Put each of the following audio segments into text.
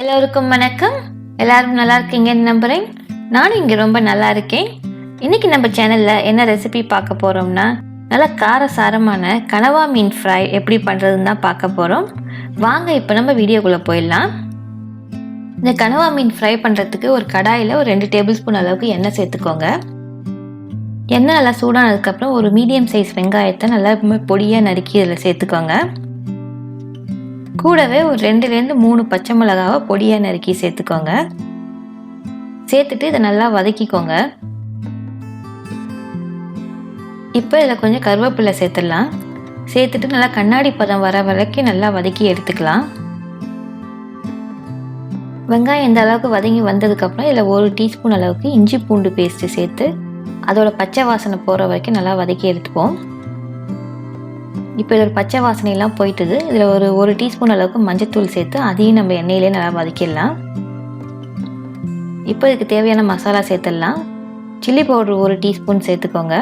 எல்லோருக்கும் வணக்கம். எல்லாரும் நல்லா இருக்கீங்கன்னு நம்புகிறேன். நானும் இங்கே ரொம்ப நல்லா இருக்கேன். இன்றைக்கி நம்ம சேனலில் என்ன ரெசிபி பார்க்க போகிறோம்னா, நல்லா காரசாரமான கனவா மீன் ஃப்ரை எப்படி பண்ணுறதுன்னு தான் பார்க்க போகிறோம். வாங்க இப்போ நம்ம வீடியோக்குள்ளே போயிடலாம். இந்த கனவா மீன் ஃப்ரை பண்ணுறதுக்கு ஒரு கடாயில் ஒரு 2 டேபிள் ஸ்பூன் அளவுக்கு எண்ணெய் சேர்த்துக்கோங்க. எண்ணெய் நல்லா சூடானதுக்கப்புறம் ஒரு மீடியம் சைஸ் வெங்காயத்தை நல்லா பொடியாக நறுக்கி இதில் சேர்த்துக்கோங்க. கூடவே ஒரு 2லேருந்து 3 பச்சை மிளகாவை பொடியாக நறுக்கி சேர்த்துக்கோங்க. சேர்த்துட்டு இதை நல்லா வதக்கிக்கோங்க. இப்போ இதில் கொஞ்சம் கருவேப்பிலை சேர்த்துடலாம். சேர்த்துட்டு நல்லா கண்ணாடி பதம் வர வரைக்கும் நல்லா வதக்கி எடுத்துக்கலாம். வெங்காயம் இந்த அளவுக்கு வதங்கி வந்ததுக்கப்புறம் இதில் 1 டீஸ்பூன் அளவுக்கு இஞ்சி பூண்டு பேஸ்ட்டு சேர்த்து அதோட பச்சை வாசனை போகிற வரைக்கும் நல்லா வதக்கி எடுத்துப்போம். இப்போ இதில் பச்சை வாசனையெல்லாம் போயிட்டுது. இதில் ஒரு டீஸ்பூன் அளவுக்கு மஞ்சத்தூள் சேர்த்து அதையும் நம்ம எண்ணெயிலே நல்லா வதக்கிடலாம். இப்போ இதுக்கு தேவையான மசாலா சேர்த்துடலாம். சில்லி பவுடர் 1 டீஸ்பூன் சேர்த்துக்கோங்க.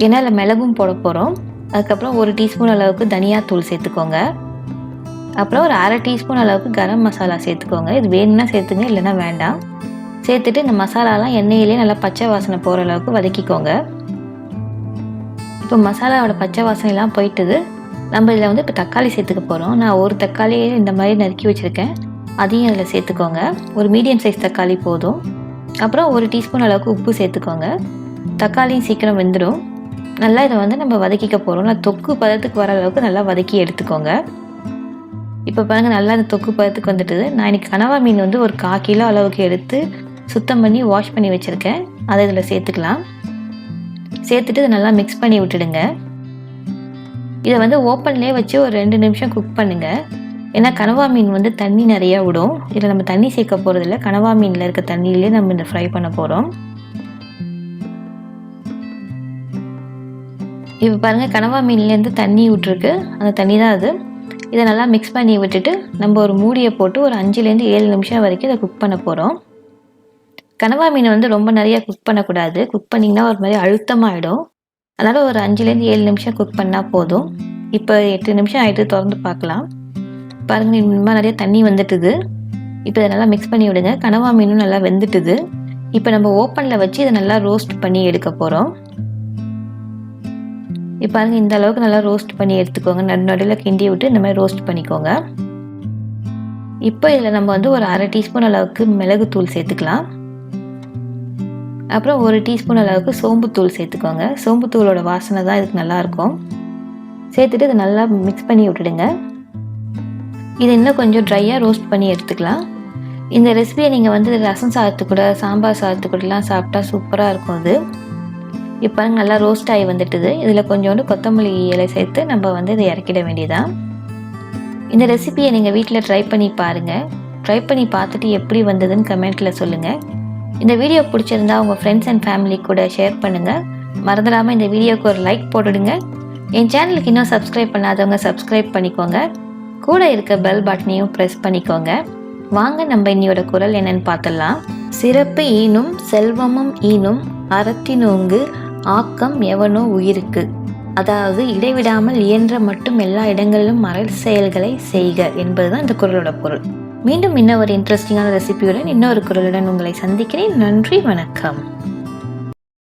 ஏன்னா இதில் மிளகும் போட போகிறோம். அதுக்கப்புறம் 1 டீஸ்பூன் அளவுக்கு தனியாத்தூள் சேர்த்துக்கோங்க. அப்புறம் ஒரு 1/2 டீஸ்பூன் அளவுக்கு கரம் மசாலா சேர்த்துக்கோங்க. இது வேணும்னா சேர்த்துங்க, இல்லைன்னா வேண்டாம். சேர்த்துட்டு இந்த மசாலாலாம் எண்ணெயிலே நல்லா பச்சை வாசனை போகிற அளவுக்கு வதக்கிக்கோங்க. இப்போ மசாலாவோட பச்சை வாசனைலாம் போயிட்டுது. நம்ம இதில் இப்போ தக்காளி சேர்த்துக்க போகிறோம். நான் ஒரு தக்காளியே இந்த மாதிரி நறுக்கி வச்சுருக்கேன். அதையும் அதில் சேர்த்துக்கோங்க. ஒரு மீடியம் சைஸ் தக்காளி போதும். அப்புறம் 1 டீஸ்பூன் அளவுக்கு உப்பு சேர்த்துக்கோங்க. தக்காளியும் சீக்கிரம் வெந்துடும். நல்லா இதை நம்ம வதக்கிக்க போகிறோம். நான் தொக்கு பதத்துக்கு வர அளவுக்கு நல்லா வதக்கி எடுத்துக்கோங்க. இப்போ பாருங்கள், நல்லா அந்த தொக்கு பதத்துக்கு வந்துட்டுது. நான் இன்றைக்கி கனவா மீன் ஒரு 1/4 கிலோ அளவுக்கு எடுத்து சுத்தம் பண்ணி வாஷ் பண்ணி வச்சுருக்கேன். அதை இதில் சேர்த்துக்கலாம். சேர்த்துட்டு இதை நல்லா மிக்ஸ் பண்ணி விட்டுடுங்க. இதை ஓப்பன்லேயே வச்சு ஒரு 2 நிமிஷம் குக் பண்ணுங்கள். ஏன்னா கனவா மீன் தண்ணி நிறையா விடும். இதில் நம்ம தண்ணி சேர்க்க போகிறதில்ல. கனவா மீனில் இருக்க தண்ணியிலே நம்ம இந்த ஃப்ரை பண்ண போகிறோம். இப்போ பாருங்கள், கனவா மீன்லேருந்து தண்ணி விட்டுருக்கு. அந்த தண்ணி தான் அது. இதை நல்லா மிக்ஸ் பண்ணி விட்டுட்டு நம்ம ஒரு மூடியை போட்டு ஒரு 5லேருந்து 7 நிமிஷம் வரைக்கும் இதை குக் பண்ண போகிறோம். கனவா மீன் ரொம்ப நிறையா குக் பண்ணக்கூடாது. குக் பண்ணிங்கன்னா ஒரு மாதிரி அழுத்தமாகிடும். அதனால் ஒரு 5லேருந்து 7 நிமிஷம் குக் பண்ணால் போதும். இப்போ 8 நிமிஷம் ஆகிட்டு திறந்து பார்க்கலாம். பாருங்கள், இன்னும் நிறைய தண்ணி வந்துட்டுது. இப்போ இதை நல்லா மிக்ஸ் பண்ணி விடுங்க. கனவா மீனும் நல்லா வெந்துட்டுது. இப்போ நம்ம ஓப்பனில் வச்சு இதை நல்லா ரோஸ்ட் பண்ணி எடுக்க போகிறோம். இப்போ பாருங்கள், இந்த அளவுக்கு நல்லா ரோஸ்ட் பண்ணி எடுத்துக்கோங்க. நடுவில் கிண்டி விட்டு இந்த மாதிரி ரோஸ்ட் பண்ணிக்கோங்க. இப்போ இதில் நம்ம ஒரு 1/2 டீஸ்பூன் அளவுக்கு மிளகுத்தூள் சேர்த்துக்கலாம். அப்புறம் 1 டீஸ்பூன் அளவுக்கு சோம்புத்தூள் சேர்த்துக்கோங்க. சோம்புத்தூளோட வாசனை தான் இதுக்கு நல்லாயிருக்கும். சேர்த்துட்டு இதை நல்லா மிக்ஸ் பண்ணி விட்டுடுங்க. இதை இன்னும் கொஞ்சம் ட்ரையாக ரோஸ்ட் பண்ணி எடுத்துக்கலாம். இந்த ரெசிபியை நீங்கள் ரசம் சாதத்து கூட, சாம்பார் சாதத்து கூடலாம் சாப்பிட்டா சூப்பராக இருக்கும். அது இப்போ நல்லா ரோஸ்ட் ஆகி வந்துட்டுது. இதில் கொஞ்சோண்டு கொத்தமல்லி இலை சேர்த்து நம்ம இதை இறக்கிட வேண்டியதான். இந்த ரெசிபியை நீங்கள் வீட்டில் ட்ரை பண்ணி பாருங்கள். ட்ரை பண்ணி பார்த்துட்டு எப்படி வந்ததுன்னு கமெண்ட்டில் சொல்லுங்கள். இந்த வீடியோ பிடிச்சிருந்தா உங்கள் ஃப்ரெண்ட்ஸ் அண்ட் ஃபேமிலி கூட ஷேர் பண்ணுங்கள். மறந்துடாமல் இந்த வீடியோக்கு ஒரு லைக் போட்டுடுங்க. என் சேனலுக்கு இன்னும் சப்ஸ்கிரைப் பண்ணாதவங்க சப்ஸ்கிரைப் பண்ணிக்கோங்க. கூட இருக்க பெல் பட்டனையும் ப்ரெஸ் பண்ணிக்கோங்க. வாங்க நம்ம இன்னையோட குரல் என்னன்னு பார்த்துடலாம். சிறப்பு ஈனும் செல்வமும் ஈனும் அறத்தினோங்கு ஆக்கம் எவனோ உயிருக்கு. அதாவது இடைவிடாமல் இயன்ற மட்டும் எல்லா இடங்களிலும் அறல் செயல்களை செய்க என்பதுதான் இந்த குரலோட பொருள். மீண்டும் இன்னும் ஒரு இன்ட்ரெஸ்டிங்கான ரெசிபியுடன் இன்னொரு குரலுடன் உங்களை சந்திக்கிறேன். நன்றி, வணக்கம்.